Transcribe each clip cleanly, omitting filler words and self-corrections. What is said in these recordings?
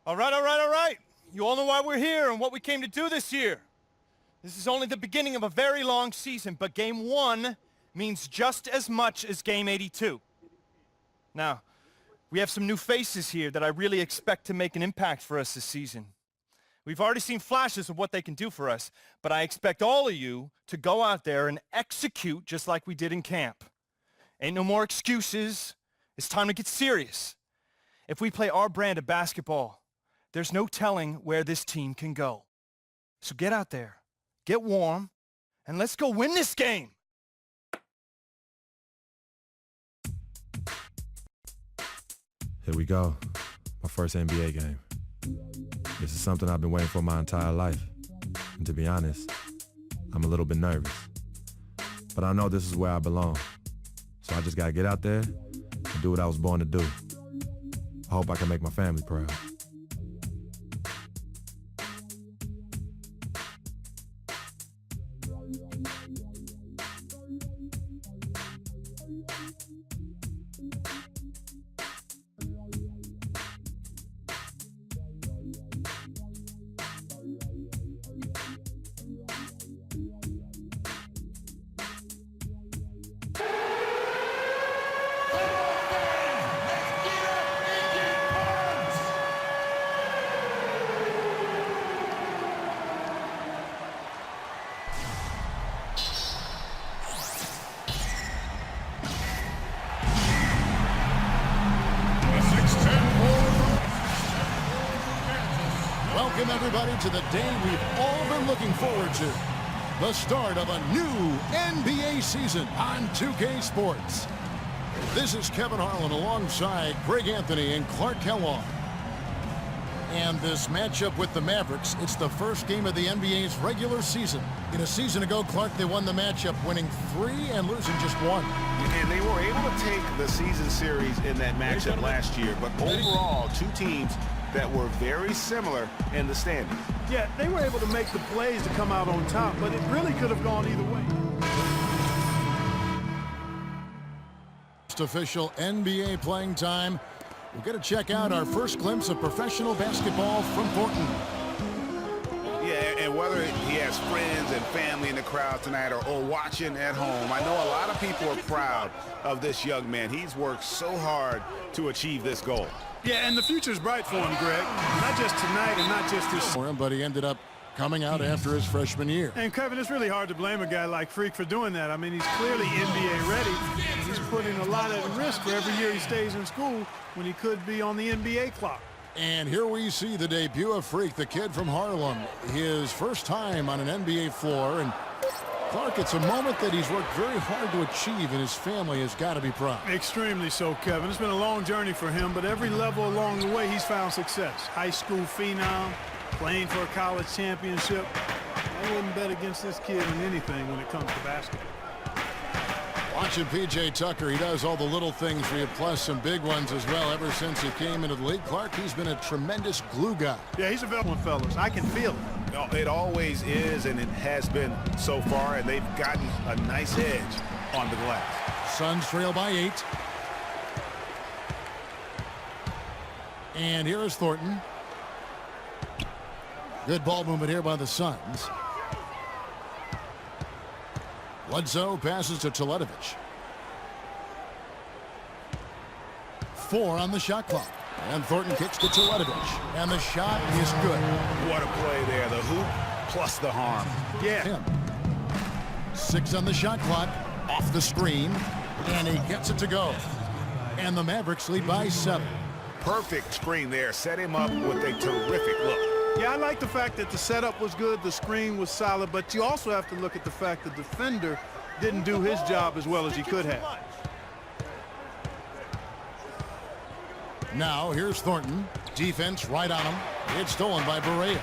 All right. You all know why we're here and what we came to do this year. This is only the beginning of a very long season, but Game 1 means just as much as Game 82. Now, we have some new faces here that I really expect to make an impact for us this season. We've already seen flashes of what they can do for us, but I expect all of you to go out there and execute just like we did in camp. Ain't no more excuses. It's time to get serious. If we play our brand of basketball, there's no telling where this team can go. So get out there, get warm, and let's go win this game. Here we go, my first NBA game. This is something I've been waiting for my entire life. And to be honest, I'm a little bit nervous. But I know this is where I belong. So I just gotta get out there and do what I was born to do. I hope I can make my family proud. Welcome everybody to the day we've all been looking forward to. The start of a new NBA season on 2K Sports. This is Kevin Harlan alongside Greg Anthony and Clark Kellogg. And this matchup with the Mavericks, it's the first game of the NBA's regular season. In a season ago, Clark, they won the matchup, winning 3 and losing just 1. And they were able to take the season series in that matchup last year. But overall, two teams that were very similar in the standings. Yeah, they were able to make the plays to come out on top, but it really could have gone either way. First official NBA playing time. We're going to check out our first glimpse of professional basketball from Thornton. Yeah, and whether he has friends and family in the crowd tonight or watching at home, I know a lot of people are proud of this young man. He's worked so hard to achieve this goal. Yeah, and the future's bright for him, Greg. Not just tonight and not just this. For him, but he ended up coming out after his freshman year. And Kevin, it's really hard to blame a guy like Freak for doing that. I mean, he's clearly NBA ready. He's putting a lot at risk for every year he stays in school when he could be on the NBA clock. And here we see the debut of Freak, the kid from Harlem. His first time on an NBA floor. And Clark, it's a moment that he's worked very hard to achieve, and his family has got to be proud. Extremely so, Kevin. It's been a long journey for him, but every level along the way, he's found success. High school phenom, playing for a college championship. I wouldn't bet against this kid in anything when it comes to basketball. Watching P.J. Tucker, he does all the little things for you, plus some big ones as well. Ever since he came into the league, Clark, he's been a tremendous glue guy. Yeah, he's a veteran, fellas. I can feel it. It always is, and it has been so far, and they've gotten a nice edge on the glass. Suns trail by 8. And here is Thornton. Good ball movement here by the Suns. Bledsoe passes to Teletovic. 4 on the shot clock. And Thornton kicks to Teletovic. And the shot is good. What a play there. The hoop plus the harm. Yeah. 6 on the shot clock. Off the screen. And he gets it to go. And the Mavericks lead by 7. Perfect screen there. Set him up with a terrific look. Yeah, I like the fact that the setup was good, the screen was solid, but you also have to look at the fact that the defender didn't do his job as well as he could have. Now, here's Thornton. Defense right on him. It's stolen by Barea.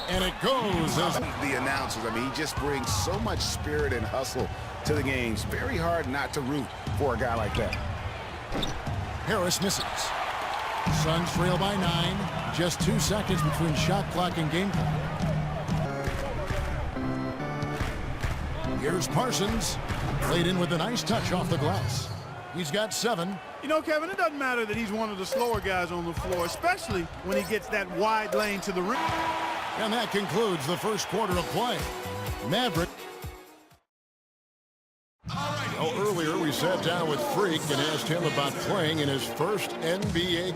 And it goes as the announcers. I mean, he just brings so much spirit and hustle to the games. Very hard not to root for a guy like that. Harris misses. Suns trail by 9. Just 2 seconds between shot clock and game clock. Here's Parsons. Played in with a nice touch off the glass. He's got 7. You know, Kevin, it doesn't matter that he's one of the slower guys on the floor, especially when he gets that wide lane to the rim. And that concludes the first quarter of play. Maverick. Oh, earlier we sat down with Freak and asked him about playing in his first NBA.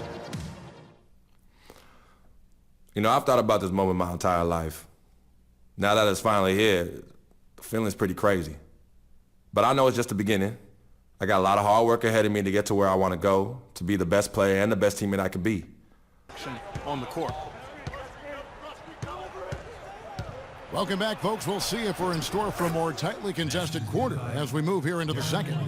You know, I've thought about this moment my entire life. Now that it's finally here, the feeling's pretty crazy. But I know it's just the beginning. I got a lot of hard work ahead of me to get to where I want to go, to be the best player and the best teammate I can be. On the court. Welcome back, folks. We'll see if we're in store for a more tightly contested quarter as we move here into the second.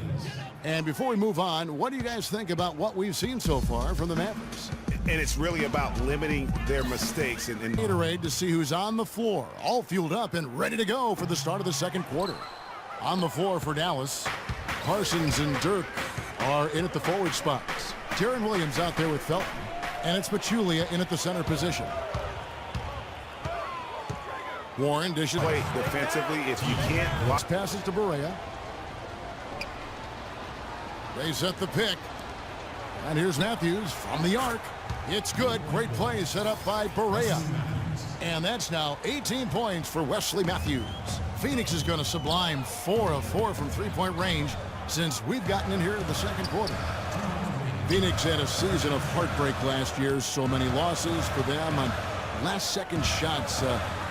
And before we move on, what do you guys think about what we've seen so far from the Mavericks? And it's really about limiting their mistakes. And Gatorade to see who's on the floor, all fueled up and ready to go for the start of the second quarter. On the floor for Dallas, Parsons and Dirk are in at the forward spots. Jaron Williams out there with Felton, and it's Pachulia in at the center position. Warren dishes. play defensively if you can't block. Passes to Barea. They set the pick. And here's Matthews from the arc. It's good. Great play set up by Barea. And that's now 18 points for Wesley Matthews. Phoenix is going to sublime 4 of 4 from three-point range since we've gotten in here to the second quarter. Phoenix had a season of heartbreak last year. So many losses for them on last-second shots.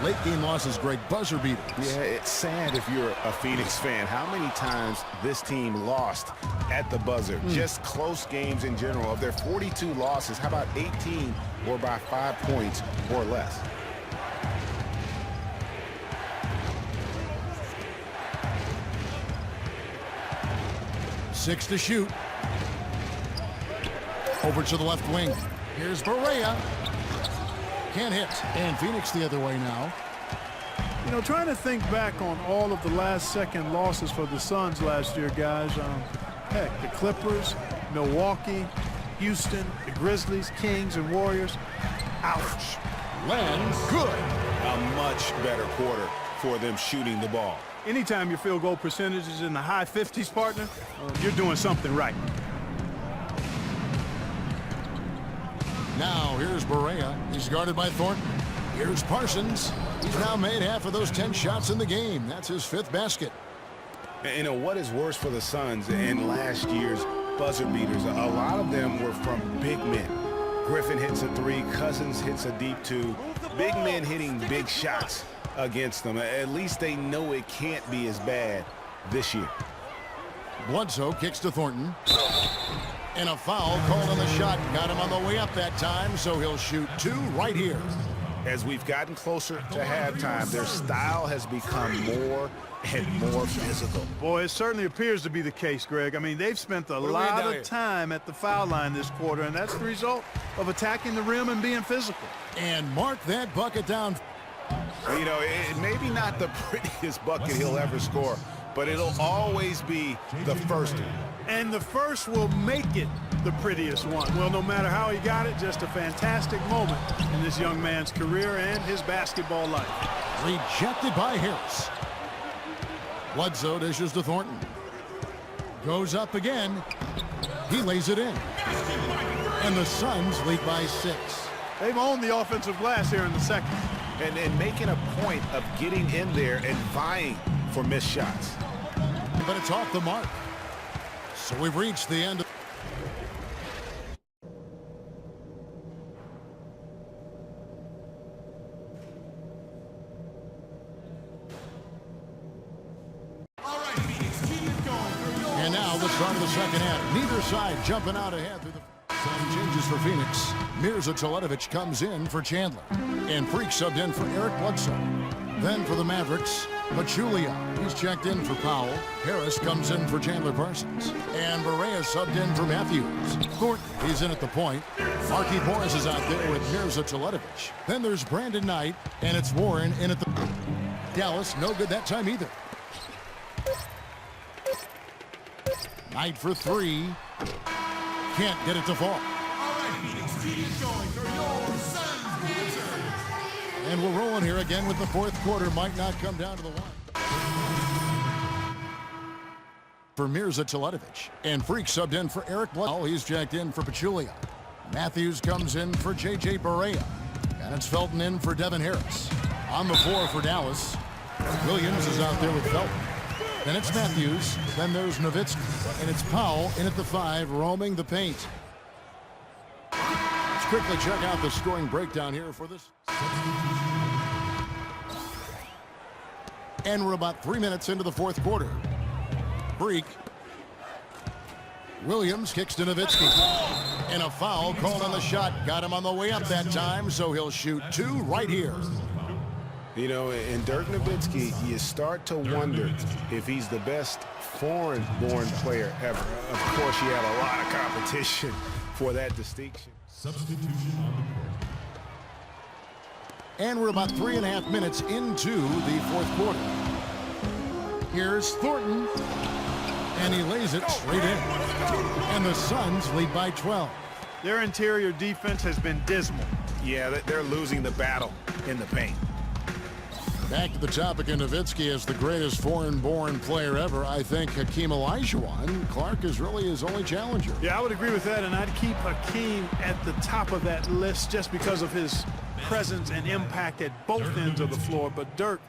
Late-game losses, Greg, buzzer beaters. Yeah, it's sad if you're a Phoenix fan. How many times this team lost at the buzzer? Just close games in general. Of their 42 losses, how about 18 were by 5 points or less? Six to shoot. Over to the left wing. Here's Barea. Can't hit. And Phoenix the other way now. You know, trying to think back on all of the last-second losses for the Suns last year, guys. Heck, the Clippers, Milwaukee, Houston, the Grizzlies, Kings, and Warriors. Ouch. Lands good. A much better quarter for them shooting the ball. Anytime your field goal percentage is in the high 50s, partner, you're doing something right. Now here's Barea. He's guarded by Thornton. Here's Parsons. He's now made half of those 10 shots in the game. That's his 5th basket. And you know what is worse for the Suns in last year's buzzer beaters? A lot of them were from big men. Griffin hits a 3, Cousins hits a deep 2. Big men hitting big shots against them. At least they know it can't be as bad this year. Bledsoe kicks to Thornton. And a foul called on the shot. Got him on the way up that time, so he'll shoot 2 right here. As we've gotten closer to halftime, their style has become more and more physical. Boy, it certainly appears to be the case, Greg. I mean, they've spent a lot of time at the foul line this quarter, and that's the result of attacking the rim and being physical. And mark that bucket down. You know, it maybe not the prettiest bucket he'll ever score, but it'll always be the first one. And the first will make it the prettiest one. Well, no matter how he got it, just a fantastic moment in this young man's career and his basketball life. Rejected by Harris. Bledsoe dishes to Thornton. Goes up again. He lays it in. And the Suns lead by 6. They've owned the offensive glass here in the second. And making a point of getting in there and vying for missed shots. But it's off the mark. So we've reached the end of and now the start of the second half. Neither side jumping out ahead through the some changes for Phoenix. Mirza Teletovic comes in for Chandler. And Freak subbed in for Eric Bledsoe. Then for the Mavericks, Pachulia. He's checked in for Powell. Harris comes in for Chandler Parsons. And Barea subbed in for Matthews. Thornton, he's in at the point. Markieff Morris is out there with Mirza Teletovic. Then there's Brandon Knight, and it's Warren in at the... Dallas, no good that time either. Knight for 3. Can't get it to fall. And we're rolling here again with the fourth quarter. Might not come down to the wire. for Mirza Teletovic. And Freak subbed in for Eric Bledsoe. He's jacked in for Pachulia. Matthews comes in for J.J. Barea. And it's Felton in for Devin Harris. On the floor for Dallas, Williams is out there with Felton. Then it's Matthews. Then there's Nowitzki. And it's Powell in at the 5, roaming the paint. Let's quickly check out the scoring breakdown here for this. And we're about 3 minutes into the fourth quarter. Freak. Williams kicks to Nowitzki. And a foul called on the shot. Got him on the way up that time, so he'll shoot 2 right here. You know, in Dirk Nowitzki, you start to wonder if he's the best foreign-born player ever. Of course, you have a lot of competition for that distinction. Substitution on the court. And we're about 3.5 minutes into the fourth quarter. Here's Thornton. And he lays it straight in. And the Suns lead by 12. Their interior defense has been dismal. Yeah, they're losing the battle in the paint. Back to the topic of Nowitzki as the greatest foreign-born player ever. I think Hakeem Olajuwon. Clark is really his only challenger. Yeah, I would agree with that, and I'd keep Hakeem at the top of that list just because of his presence and impact at both ends of the floor. But Dirk,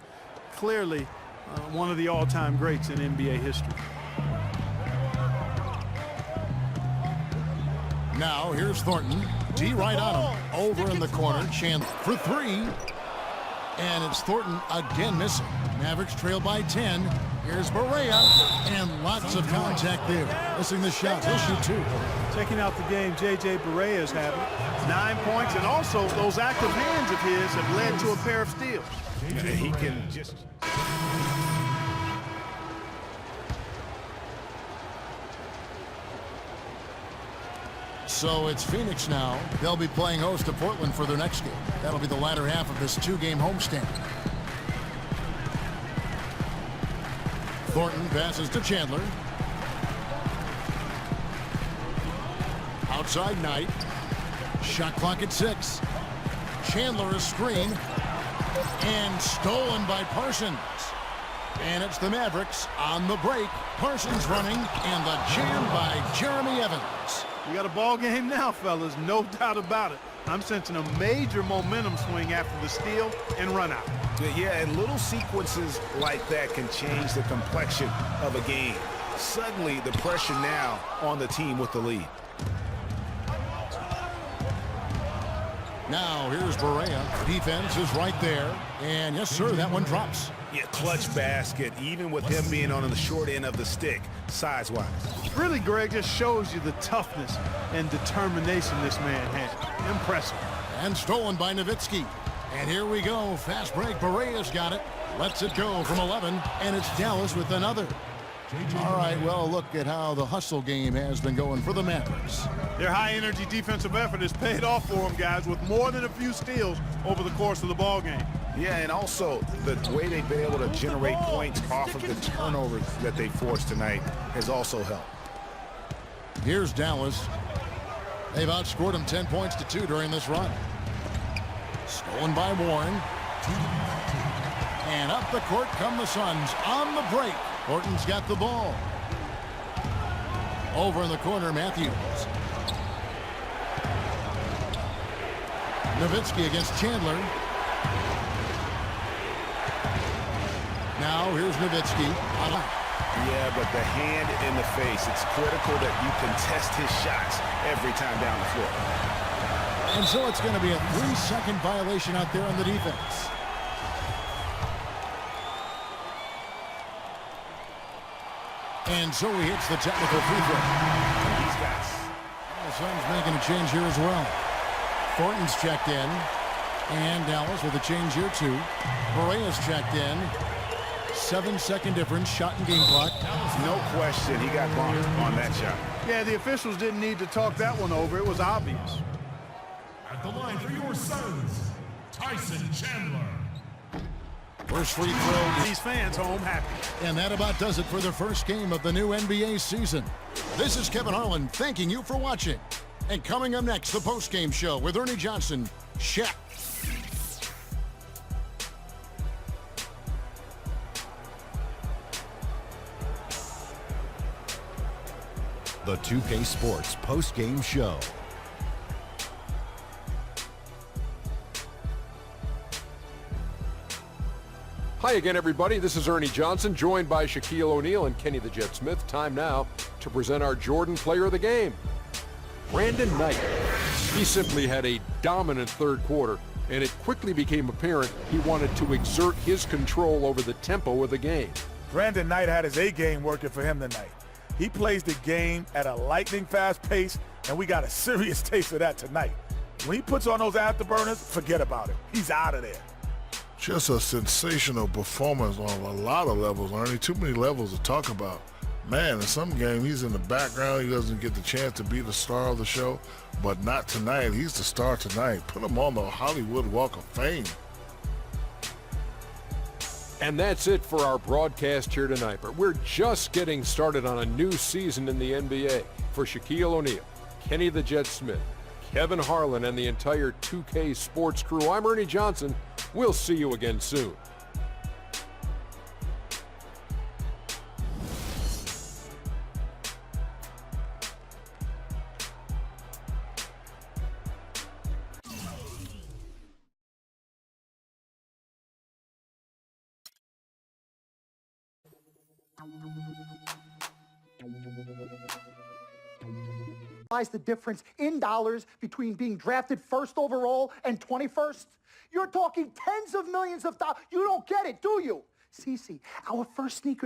clearly one of the all-time greats in NBA history. Now here's Thornton. D right on him. Over in the corner. Chandler for 3. And it's Thornton again missing. Mavericks trail by 10. Here's Barea. And lots of contact there. Missing the shot. He'll shoot 2. Checking out the game J.J. Barea is having. 9 points, and also those active hands of his have led to a pair of steals. Yeah, he can just... So it's Phoenix now. They'll be playing host to Portland for their next game. That'll be the latter half of this 2-game homestand. Thornton passes to Chandler. Outside Knight. Shot clock at 6. Chandler is screened. And stolen by Parsons. And it's the Mavericks on the break. Parsons running, and the jam by Jeremy Evans. We got a ball game now, fellas, no doubt about it. I'm sensing a major momentum swing after the steal and run out. Yeah, and little sequences like that can change the complexion of a game. Suddenly, the pressure now on the team with the lead. Now, here's Barea. Defense is right there. And yes, sir, that one drops. Yeah, clutch basket, even with him being on the short end of the stick, size-wise. Really, Greg, just shows you the toughness and determination this man had. Impressive. And stolen by Nowitzki. And here we go. Fast break. Barea's got it. Lets it go from 11. And it's Dallas with another. All right, well, look at how the hustle game has been going for the Mavericks. Their high-energy defensive effort has paid off for them, guys, with more than a few steals over the course of the ball game. Yeah, and also the way they've been able to generate points off of the turnovers that they forced tonight has also helped. Here's Dallas. They've outscored them 10 points to 2 during this run. Stolen by Warren. And up the court come the Suns on the break. Horton's got the ball. Over in the corner, Matthews. Nowitzki against Chandler. Now here's Nowitzki. Yeah, but the hand in the face, it's critical that you contest his shots every time down the floor. And so it's going to be a 3-second violation out there on the defense. And so he hits the technical free throw. He's got it. The Suns making a change here as well. Thornton's checked in. And Dallas with a change here too. Barea's checked in. 7-second difference, shot and game clock. No question, he got bumped on that shot. Yeah, the officials didn't need to talk that one over. It was obvious. At the line for your Suns, Tyson Chandler. First free throw. These fans home happy. And that about does it for the first game of the new NBA season. This is Kevin Harlan thanking you for watching. And coming up next, the post-game show with Ernie Johnson, Shaq. the 2K Sports post-game show. Hi again, everybody. This is Ernie Johnson, joined by Shaquille O'Neal and Kenny the Jet Smith. Time now to present our Jordan Player of the Game, Brandon Knight. He simply had a dominant third quarter, and it quickly became apparent he wanted to exert his control over the tempo of the game. Brandon Knight had his A-game working for him tonight. He plays the game at a lightning-fast pace, and we got a serious taste of that tonight. When he puts on those afterburners, forget about it. He's out of there. Just a sensational performance on a lot of levels, Ernie. Too many levels to talk about. Man, in some game, he's in the background. He doesn't get the chance to be the star of the show, but not tonight. He's the star tonight. Put him on the Hollywood Walk of Fame. And that's it for our broadcast here tonight. But we're just getting started on a new season in the NBA. For Shaquille O'Neal, Kenny the Jet Smith, Kevin Harlan, and the entire 2K Sports crew, I'm Ernie Johnson. We'll see you again soon. The difference in dollars between being drafted first overall and 21st? You're talking tens of millions of dollars. You don't get it, do you? Cece, our first sneaker